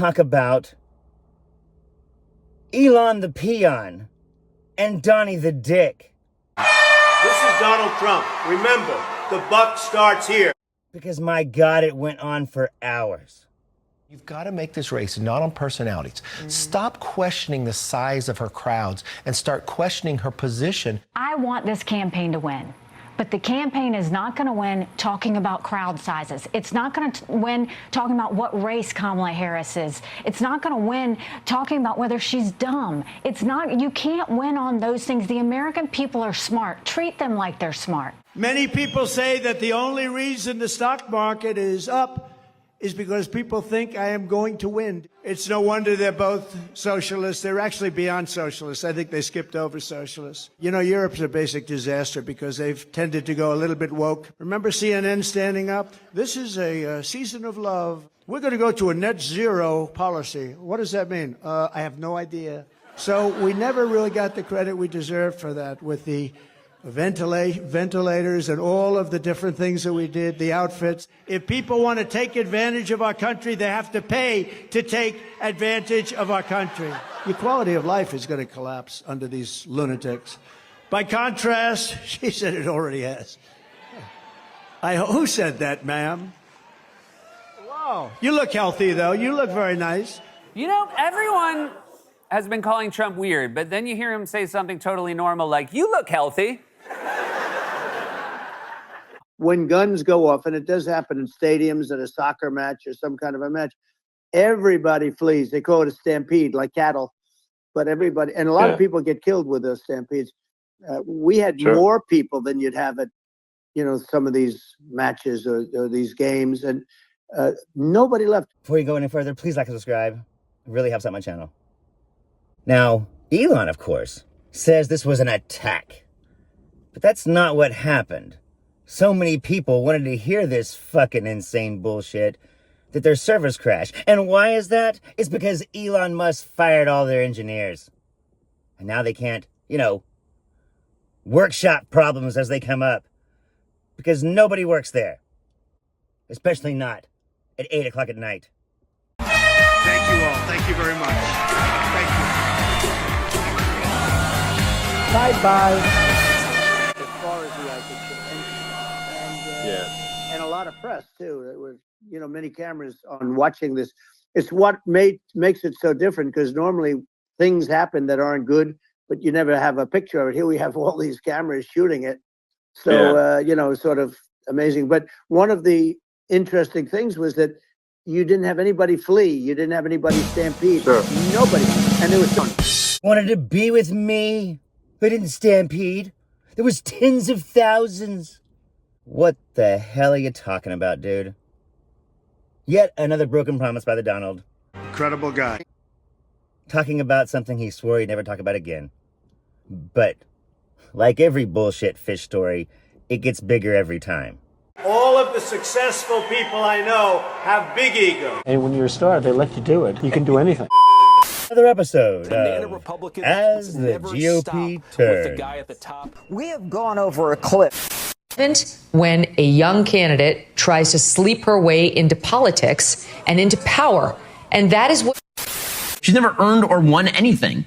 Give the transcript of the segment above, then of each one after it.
talk about Elon the peon and Donnie the dick. This is Donald Trump. Remember, the buck starts here. Because my God, it went on for hours. You've got to make this race not on personalities. Stop questioning the size of her crowds and start questioning her position. I want this campaign to win. But the campaign is not going to win talking about crowd sizes. It's not going to win talking about what race Kamala Harris is. It's not going to win talking about whether she's dumb. It's not. You can't win on those things. The American people are smart. Treat them like they're smart. Many people say that the only reason the stock market is up is because people think I am going to win. It's no wonder they're both socialists. They're actually beyond socialists. I think they skipped over socialists. You know, Europe's a basic disaster because they've tended to go a little bit woke. Remember CNN standing up? This is a season of love. We're going to go to a net zero policy. What does that mean? I have no idea. So we never really got the credit we deserve for that with the ventilators and all of the different things that we did, the outfits. If people want to take advantage of our country, they have to pay to take advantage of our country. Your quality of life is going to collapse under these lunatics. By contrast, she said it already has. Who said that, ma'am? Wow. You look healthy, though. You look very nice. You know, everyone has been calling Trump weird, but then you hear him say something totally normal like, you look healthy. When guns go off, and it does happen in stadiums at a soccer match or some kind of a match, everybody flees. They call it a stampede, like cattle. But everybody, and a lot of people get killed with those stampedes. We had more people than you'd have at, you know, some of these matches or these games, and nobody left. Before you go any further, please like and subscribe. It really helps out my channel. Now, Elon, of course, says this was an attack. But that's not what happened. So many people wanted to hear this fucking insane bullshit that their servers crashed. And why is that? It's because Elon Musk fired all their engineers. And now they can't, you know, workshop problems as they come up. Because nobody works there. Especially not at 8 o'clock at night. Thank you all. Thank you very much. Thank you. Bye-bye. As far as the I and a lot of press, too. There was, you know, many cameras on watching this. It's what makes it so different, because normally things happen that aren't good, but you never have a picture of it. Here we have all these cameras shooting it. So, you know, sort of amazing. But one of the interesting things was that you didn't have anybody flee. You didn't have anybody stampede. Nobody. And there was someone wanted to be with me. They didn't stampede. There was tens of thousands. What the hell are you talking about, dude? Yet another broken promise by the Donald. Incredible guy. Talking about something he swore he'd never talk about again. But, like every bullshit fish story, it gets bigger every time. All of the successful people I know have big ego. And when you're a star, they let you do it. You can do anything. Another episode of As the GOP Turns. We have gone over a cliff. When a young candidate tries to sleep her way into politics and into power. And that is what... She's never earned or won anything.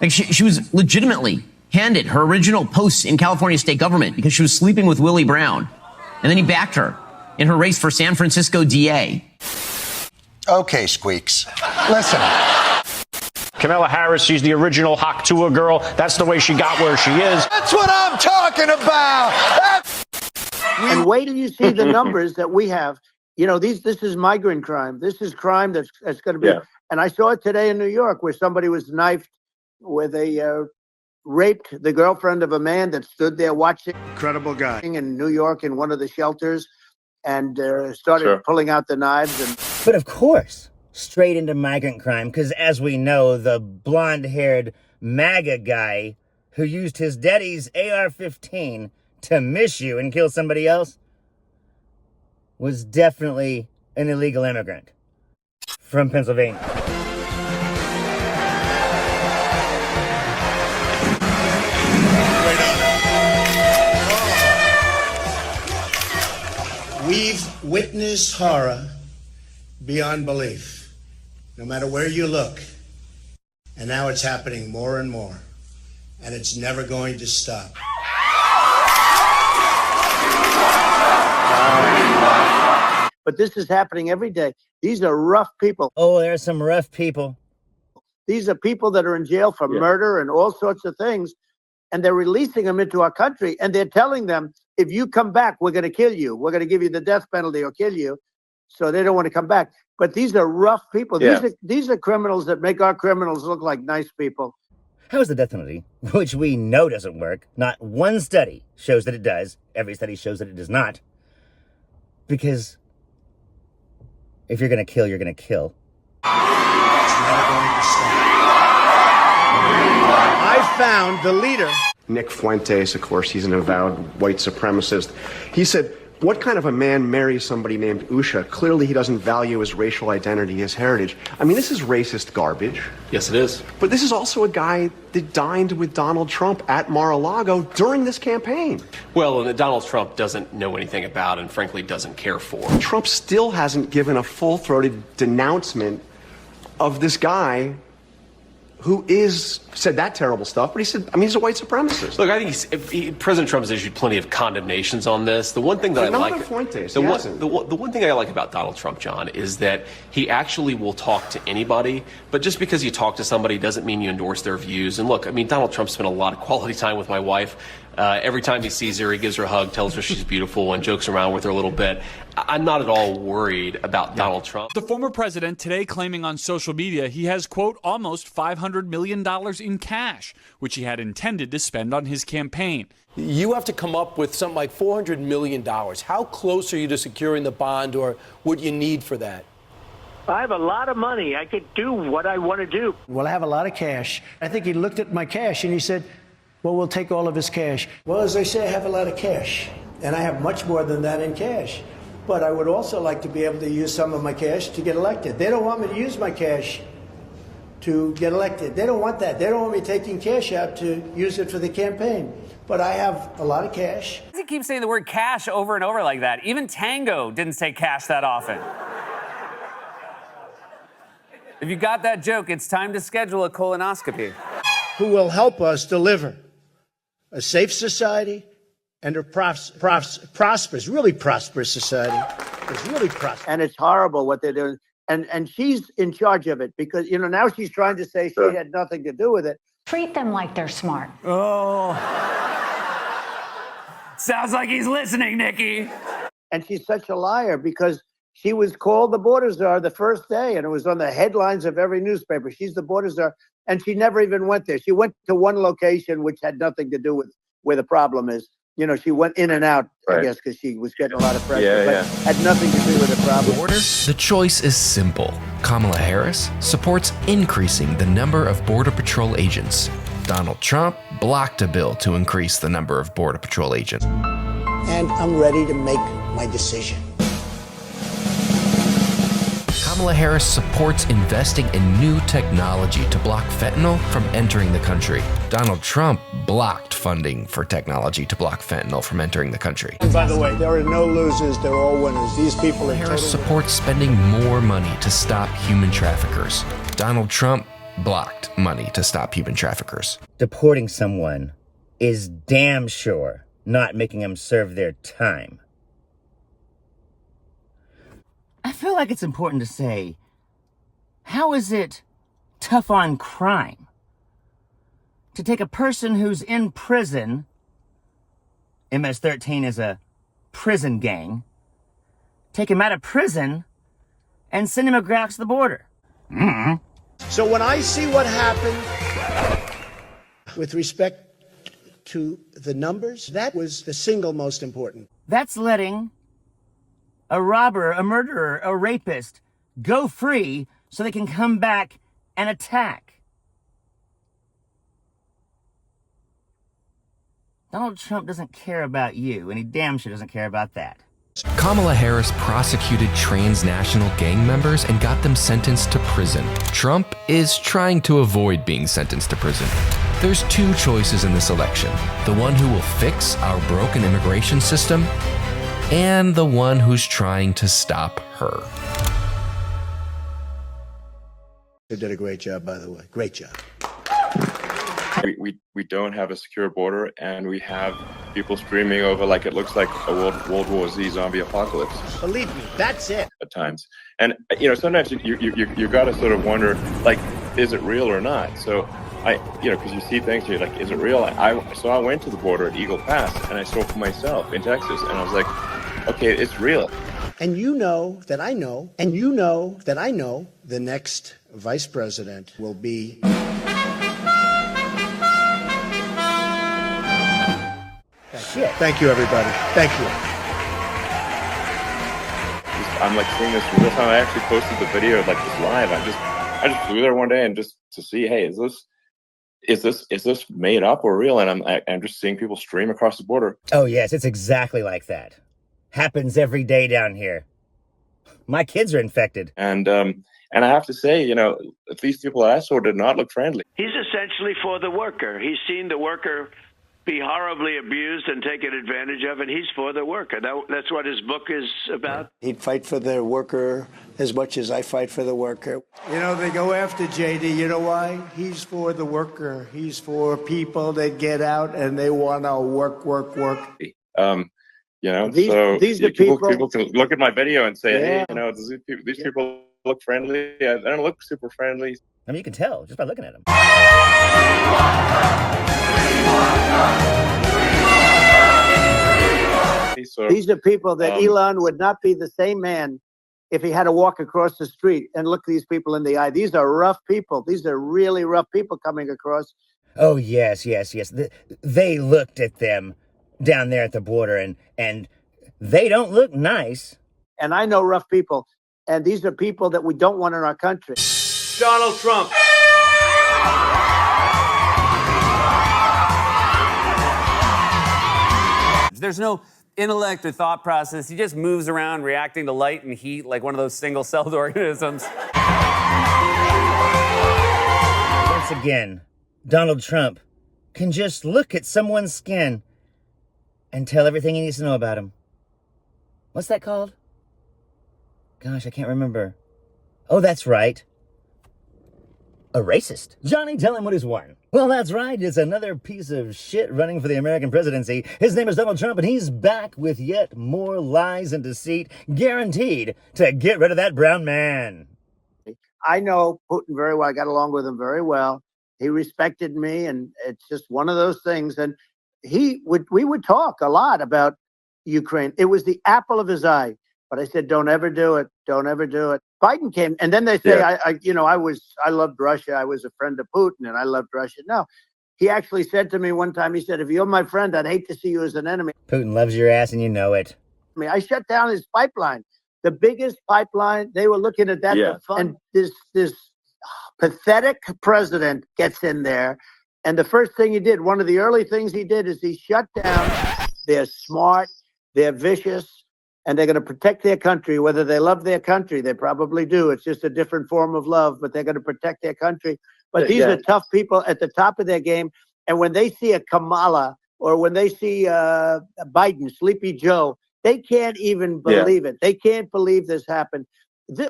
Like she was legitimately handed her original post in California state government because she was sleeping with Willie Brown. And then he backed her in her race for San Francisco DA. Okay, Squeaks. Listen. Kamala Harris, she's the original Haktua girl. That's the way she got where she is. That's what I'm talking about. And wait till you see the numbers that we have. You know, this is migrant crime. This is crime that's going to be. And I saw it today in New York where somebody was knifed with raped the girlfriend of a man that stood there watching. Incredible guy. In New York in one of the shelters and started pulling out the knives. But of course, straight into migrant crime, because as we know, the blonde-haired MAGA guy who used his daddy's AR-15 to miss you and kill somebody else was definitely an illegal immigrant from Pennsylvania. We've witnessed horror beyond belief. no matter where you look. And now it's happening more and more. And it's never going to stop. But this is happening every day. These are rough people. Oh, there are some rough people. These are people that are in jail for murder and all sorts of things. And they're releasing them into our country. And they're telling them, if you come back, we're going to kill you. We're going to give you the death penalty or kill you. So they don't want to come back. But these are rough people. Yeah. These are criminals that make our criminals look like nice people. How is the death penalty, which we know doesn't work? Not one study shows that it does. Every study shows that it does not. Because if you're going to kill, you're going to kill. It's never going to stop. I found the leader. Nick Fuentes, of course, he's an avowed white supremacist. He said, what kind of a man marries somebody named Usha? Clearly he doesn't value his racial identity, his heritage. I mean, this is racist garbage. Yes, it is. But this is also a guy that dined with Donald Trump at Mar-a-Lago during this campaign. Well, and that Donald Trump doesn't know anything about and frankly doesn't care for. Trump still hasn't given a full-throated denouncement of this guy who said that terrible stuff, but he said, I mean, he's a white supremacist. Look, I think President Trump has issued plenty of condemnations on this. The one thing that the one thing I like about Donald Trump, John, is that he actually will talk to anybody, but just because you talk to somebody doesn't mean you endorse their views. And look, I mean, Donald Trump spent a lot of quality time with my wife. Every time he sees her, he gives her a hug, tells her she's beautiful, and jokes around with her a little bit. I'm not at all worried about Donald Trump. The former president today claiming on social media he has, quote, almost $500 million in cash, which he had intended to spend on his campaign. You have to come up with something like $400 million. How close are you to securing the bond, or what you need for that? I have a lot of money. I could do what I want to do. Well, I have a lot of cash. I think he looked at my cash and he said, well, we'll take all of his cash. Well, as I say, I have a lot of cash, and I have much more than that in cash. But I would also like to be able to use some of my cash to get elected. They don't want me to use my cash to get elected. They don't want that. They don't want me taking cash out to use it for the campaign. But I have a lot of cash. Why does he keep saying the word cash over and over like that? Even Tango didn't say cash that often. If you got that joke, it's time to schedule a colonoscopy. Who will help us deliver a safe society and a prosperous, really prosperous society. It's really prosperous. And it's horrible what they're doing. And she's in charge of it because, you know, now she's trying to say she had nothing to do with it. Treat them like they're smart. Oh. Sounds like he's listening, Nikki. And she's such a liar because she was called the border czar the first day, and it was on the headlines of every newspaper. She's the border czar, and she never even went there. She went to one location, which had nothing to do with where the problem is. You know, she went in and out, I guess, because she was getting a lot of pressure, but had nothing to do with the problem. The choice is simple. Kamala Harris supports increasing the number of Border Patrol agents. Donald Trump blocked a bill to increase the number of Border Patrol agents. And I'm ready to make my decision. Kamala Harris supports investing in new technology to block fentanyl from entering the country. Donald Trump blocked funding for technology to block fentanyl from entering the country. And by the way, there are no losers, they're all winners. These people are Harris supports spending more money to stop human traffickers. Donald Trump blocked money to stop human traffickers. Deporting someone is damn sure not making them serve their time. I feel like it's important to say, how is it tough on crime to take a person who's in prison, MS-13 is a prison gang, take him out of prison and send him across the border? Mm-hmm. So when I see what happened with respect to the numbers, that was the single most important. That's letting a robber, a murderer, a rapist go free so they can come back and attack. Donald Trump doesn't care about you, and he damn sure doesn't care about that. Kamala Harris prosecuted transnational gang members and got them sentenced to prison. Trump is trying to avoid being sentenced to prison. There's two choices in this election: the one who will fix our broken immigration system, and the one who's trying to stop her. They did a great job, by the way. Great job. We don't have a secure border, and we have people streaming over like it looks like a World War Z zombie apocalypse. Believe me, that's it. At times, and sometimes you got to sort of wonder, like, is it real or not? So because you see things, you're like, is it real? So I went to the border at Eagle Pass, and I saw for myself in Texas, and I was like, okay, it's real. And you know that I know, and you know that I know the next vice president will be. Shit. Thank you, everybody. Thank you. I'm like seeing this real time. I actually posted the video like this live. I just flew there one day and just to see, hey, is this made up or real? And I'm just seeing people stream across the border. Oh yes, it's exactly like that. Happens every day down here. My kids are infected. And I have to say, these people that I saw did not look friendly. He's essentially for the worker. He's seen the worker be horribly abused and taken advantage of, and he's for the worker. That's what his book is about. He'd fight for the worker as much as I fight for the worker. They go after JD. You know why? He's for the worker. He's for people that get out and they want to work. These are people can look at my video and say, hey, these people look friendly. I don't look super friendly. I mean, you can tell just by looking at them. These are people that Elon would not be the same man if he had to walk across the street and look these people in the eye. These are rough people. These are really rough people coming across. Oh, yes. They looked at them down there at the border, and they don't look nice. And I know rough people, and these are people that we don't want in our country. Donald Trump. There's no intellect or thought process. He just moves around reacting to light and heat like one of those single-celled organisms. Once again, Donald Trump can just look at someone's skin and tell everything he needs to know about him. What's that called? Gosh, I can't remember. Oh, that's right. A racist. Johnny, tell him what he's won. Well, that's right. It's another piece of shit running for the American presidency. His name is Donald Trump, and he's back with yet more lies and deceit, guaranteed to get rid of that brown man. I know Putin very well. I got along with him very well. He respected me, and it's just one of those things. And we would talk a lot about Ukraine. It was the apple of his eye. But I said, don't ever do it. Don't ever do it. Biden came, and then they say, I loved Russia. I was a friend of Putin, and I loved Russia. No, he actually said to me one time, he said, if you're my friend, I'd hate to see you as an enemy. Putin loves your ass, and you know it. I shut down his pipeline, the biggest pipeline. They were looking at that for fun. And this pathetic president gets in there, and the first thing he did, one of the early things he did, is he shut down. They're smart, they're vicious, and they're going to protect their country, whether they love their country. They probably do. It's just a different form of love, but they're going to protect their country. But these are tough people at the top of their game. And when they see a Kamala or when they see Biden, Sleepy Joe, they can't even believe it. They can't believe this happened.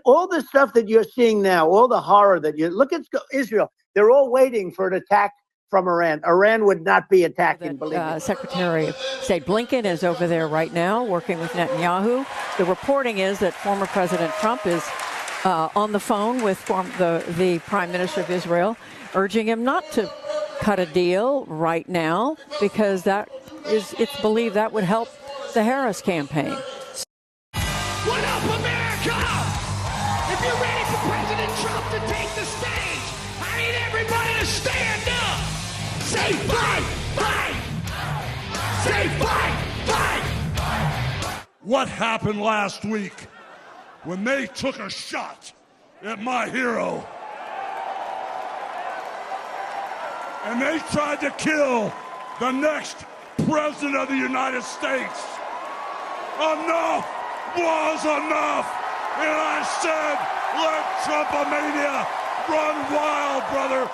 All the stuff that you're seeing now, all the horror that you look at Israel, they're all waiting for an attack from Iran. Iran would not be attacking, believe me. Secretary of State Blinken is over there right now working with Netanyahu. The reporting is that former President Trump is on the phone with the Prime Minister of Israel, urging him not to cut a deal right now because it's believed that would help the Harris campaign. What up, America? If you're ready for President Trump to take the stage, I need everybody to stand up. Say fight, fight. Say fight, fight. What happened last week when they took a shot at my hero and they tried to kill the next president of the United States? Enough was enough, and I said, let Trumpomania run wild, brother.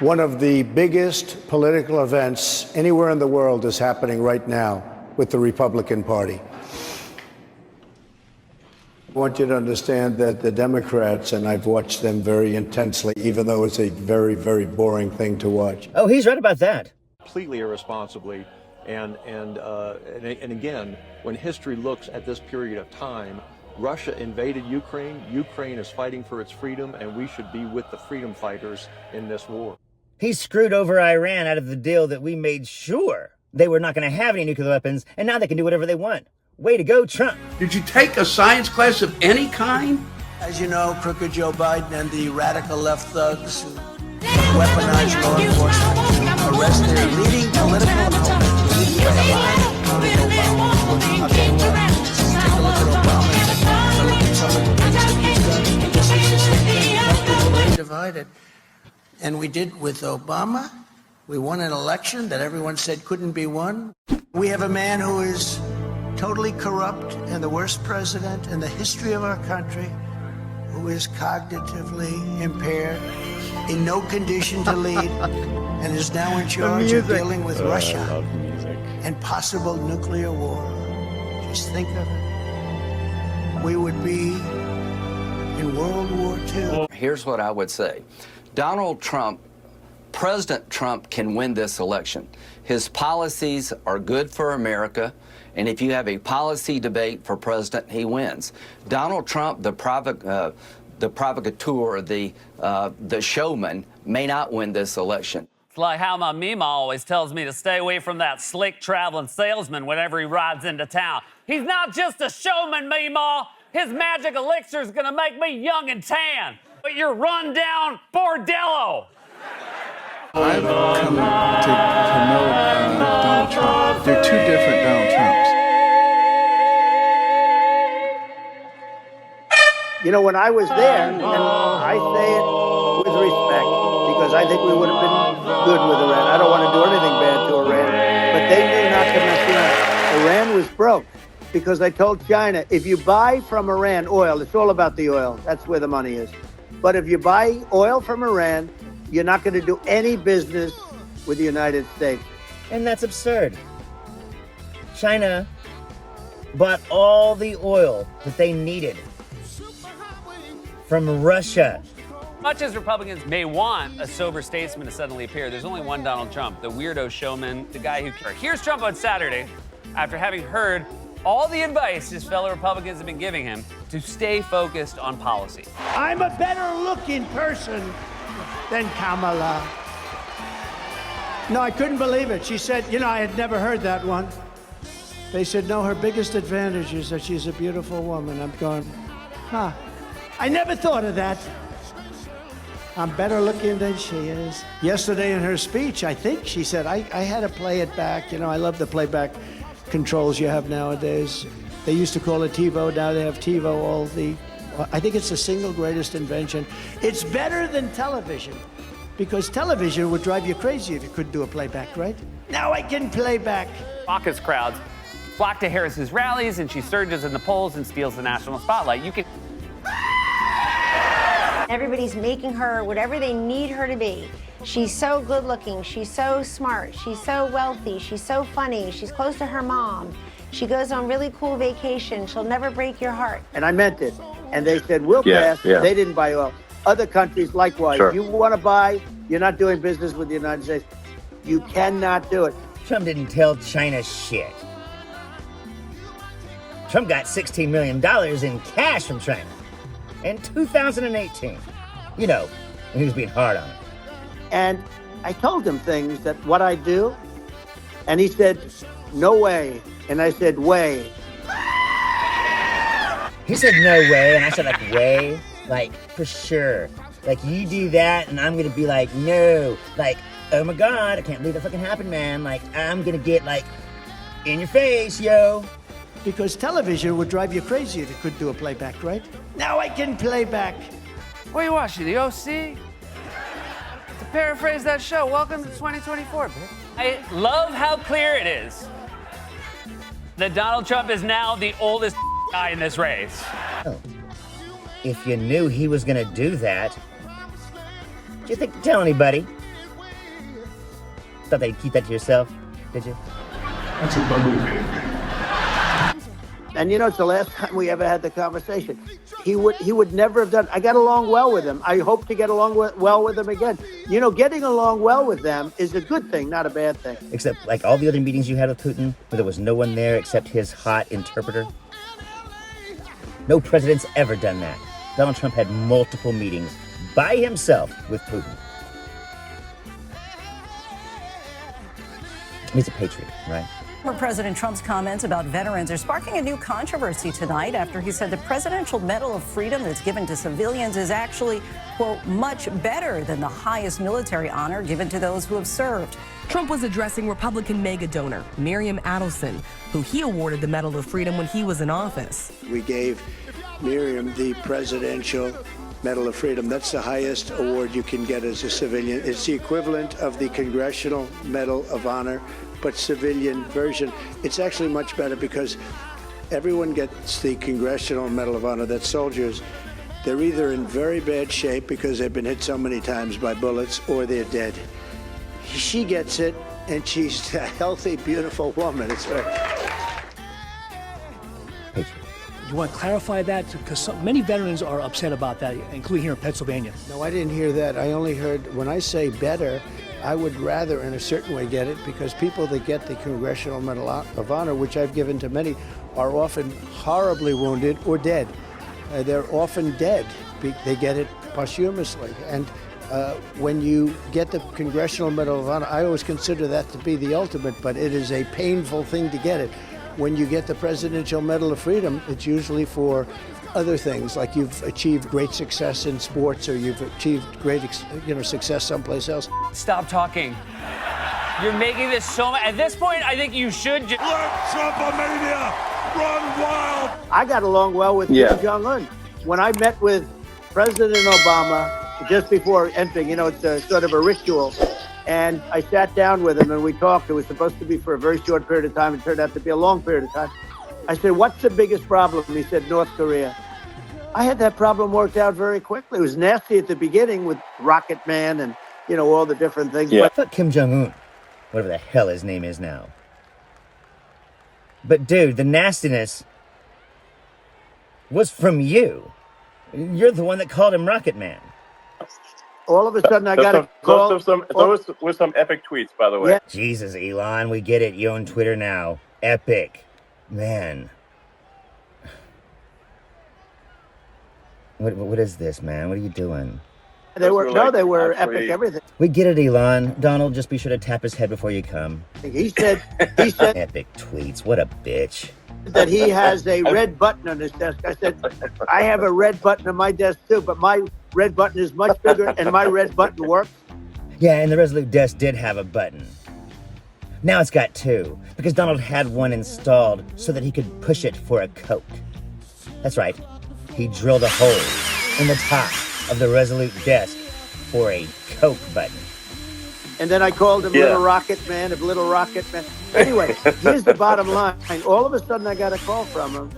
One of the biggest political events anywhere in the world is happening right now with the Republican Party. I want you to understand that the Democrats, and I've watched them very intensely, even though it's a very, very boring thing to watch. Oh, he's right about that. Completely irresponsibly. And again, when history looks at this period of time, Russia invaded Ukraine. Ukraine is fighting for its freedom, and we should be with the freedom fighters in this war. He screwed over Iran out of the deal that we made sure they were not going to have any nuclear weapons, and now they can do whatever they want. Way to go, Trump. Did you take a science class of any kind? As you know, crooked Joe Biden and the radical left thugs who weaponize law enforcement to arrest their leading political opponents. Take a look at Obama. Take a look at some of the things that he's done. This is the same thing. People are divided. And we did with Obama. We won an election that everyone said couldn't be won. We have a man who is totally corrupt and the worst president in the history of our country, who is cognitively impaired, in no condition to lead, and is now in charge of dealing with Russia and possible nuclear war. Just think of it. We would be in World War II. Here's what I would say. Donald Trump, President Trump can win this election. His policies are good for America, and if you have a policy debate for president, he wins. Donald Trump, the provocateur, the showman, may not win this election. It's like how my Mima always tells me to stay away from that slick traveling salesman whenever he rides into town. He's not just a showman, Mima. His magic elixir is gonna make me young and tan. But you're run down bordello. I've come to know Donald Trump. They're two different Donald Trumps. You know, when I was there, and I say it with respect, because I think we would have been good with Iran. I don't want to do anything bad to Iran, but they knew not to mess around. Iran was broke because I told China, if you buy from Iran oil, it's all about the oil. That's where the money is. But if you buy oil from Iran, you're not going to do any business with the United States. And that's absurd. China bought all the oil that they needed from Russia. Much as Republicans may want a sober statesman to suddenly appear, there's only one Donald Trump, the weirdo showman, the guy who cares. Here's Trump on Saturday after having heard all the advice his fellow Republicans have been giving him to stay focused on policy. I'm a better looking person than Kamala. No, I couldn't believe it. She said, you know, I had never heard that one. They said, no, her biggest advantage is that she's a beautiful woman. I'm going, huh. I never thought of that. I'm better looking than she is. Yesterday in her speech, I think she said, I had to play it back. You know, I love the playback controls you have nowadays. They used to call it TiVo, now they have TiVo, I think it's the single greatest invention. It's better than television, because television would drive you crazy if you couldn't do a playback, right? Now I can play back. Caucus crowds flock to Harris's rallies, and she surges in the polls and steals the national spotlight. You can. Everybody's making her whatever they need her to be. She's so good looking, she's so smart, she's so wealthy, she's so funny, she's close to her mom. She goes on really cool vacations, she'll never break your heart. And I meant it. And they said, we'll pass. Yeah. They didn't buy oil. Other countries, likewise. Sure. You want to buy, you're not doing business with the United States. You cannot do it. Trump didn't tell China shit. Trump got $16 million in cash from China in 2018. You know, and he was being hard on it. And I told him things that what I do, and he said, no way. And I said, way. He said, no way, and I said, like, way? Like, for sure. Like, you do that, and I'm gonna be like, no. Like, oh my God, I can't believe that fucking happened, man. Like, I'm gonna get, like, in your face, yo. Because television would drive you crazy if you couldn't do a playback, right? Now I can play back. What are you watching, the OC? To paraphrase that show, welcome to 2024, bitch. I love how clear it is that Donald Trump is now the oldest guy in this race. Oh. If you knew he was gonna do that, did you think to tell anybody? Thought they'd keep that to yourself, did you? That's a bugly baby. And you know, it's the last time we ever had the conversation. He would never have done. I got along well with him. I hope to get along well with him again. You know, getting along well with them is a good thing, not a bad thing. Except like all the other meetings you had with Putin, where there was no one there except his hot interpreter. No president's ever done that. Donald Trump had multiple meetings by himself with Putin. He's a patriot, right? Former President Trump's comments about veterans are sparking a new controversy tonight after he said the Presidential Medal of Freedom that's given to civilians is actually, quote, much better than the highest military honor given to those who have served. Trump was addressing Republican MAGA donor Miriam Adelson, who he awarded the Medal of Freedom when he was in office. We gave Miriam the Presidential Medal of Freedom. That's the highest award you can get as a civilian. It's the equivalent of the Congressional Medal of Honor, but civilian version. It's actually much better because everyone gets the Congressional Medal of Honor. That's soldiers. They're either in very bad shape because they've been hit so many times by bullets, or they're dead. She gets it, and she's a healthy, beautiful woman. It's You want to clarify that? Because many veterans are upset about that, including here in Pennsylvania. No, I didn't hear that. I only heard, when I say better, I would rather in a certain way get it, because people that get the Congressional Medal of Honor, which I've given to many, are often horribly wounded or dead. They're often dead. They get it posthumously. And when you get the Congressional Medal of Honor, I always consider that to be the ultimate, but it is a painful thing to get it. When you get the Presidential Medal of Freedom, it's usually for other things, like you've achieved great success in sports, or you've achieved great, success someplace else. Stop talking. You're making this so much. At this point, I think you should just let Trumpomania run wild. I got along well with Kim Jong-un. When I met with President Obama just before entering, it's a sort of a ritual. And I sat down with him and we talked. It was supposed to be for a very short period of time. It turned out to be a long period of time. I said, what's the biggest problem? He said, North Korea. I had that problem worked out very quickly. It was nasty at the beginning with Rocket Man and, all the different things. Yeah. Fuck Kim Jong-un, whatever the hell his name is now. But dude, the nastiness was from you. You're the one that called him Rocket Man. All of a sudden, I got a call. Those were some epic tweets, by the way. Yeah. Jesus, Elon, we get it. You own Twitter now. Epic. Man. What is this, man? What are you doing? They were epic everything. We get it, Elon. Donald, just be sure to tap his head before you come. He said epic tweets. What a bitch. That he has a red button on his desk. I said, I have a red button on my desk too, but my red button is much bigger and my red button works. Yeah, and the Resolute desk did have a button. Now it's got two, because Donald had one installed so that he could push it for a Coke. That's right. He drilled a hole in the top of the Resolute desk for a Coke button. And then I called him Little Rocket Man. Anyway, here's the bottom line. All of a sudden, I got a call from him,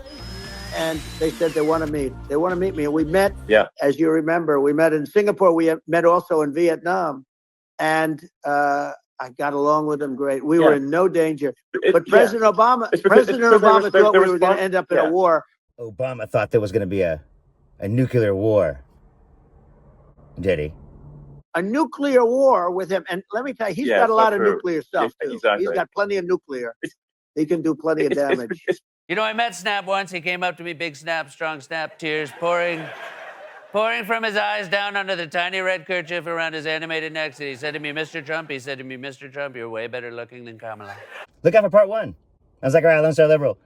and they said they want to meet. They want to meet me. And we met, as you remember, we met in Singapore. We met also in Vietnam. And I got along with them great. We were in no danger. But President Obama thought we were going to end up in a war. Obama thought there was going to be a nuclear war. Did he? A nuclear war with him. And let me tell you, he's got a lot of nuclear stuff, too. Exactly. He's got plenty of nuclear. He can do plenty of damage. I met Snap once. He came up to me, big Snap, strong Snap, tears pouring from his eyes down under the tiny red kerchief around his animated neck. And he said to me, Mr. Trump, you're way better looking than Kamala. Look out for part one. I was like, all right, Lone Star Liberal.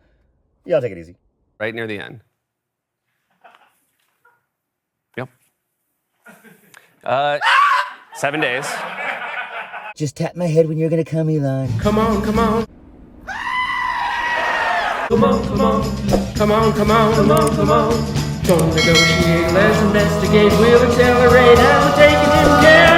Y'all take it easy. Right near the end. Yep. 7 days. Just tap my head when you're gonna come, Elon. Come on. Come on. Don't negotiate, let's investigate. We'll accelerate how we're taking him down.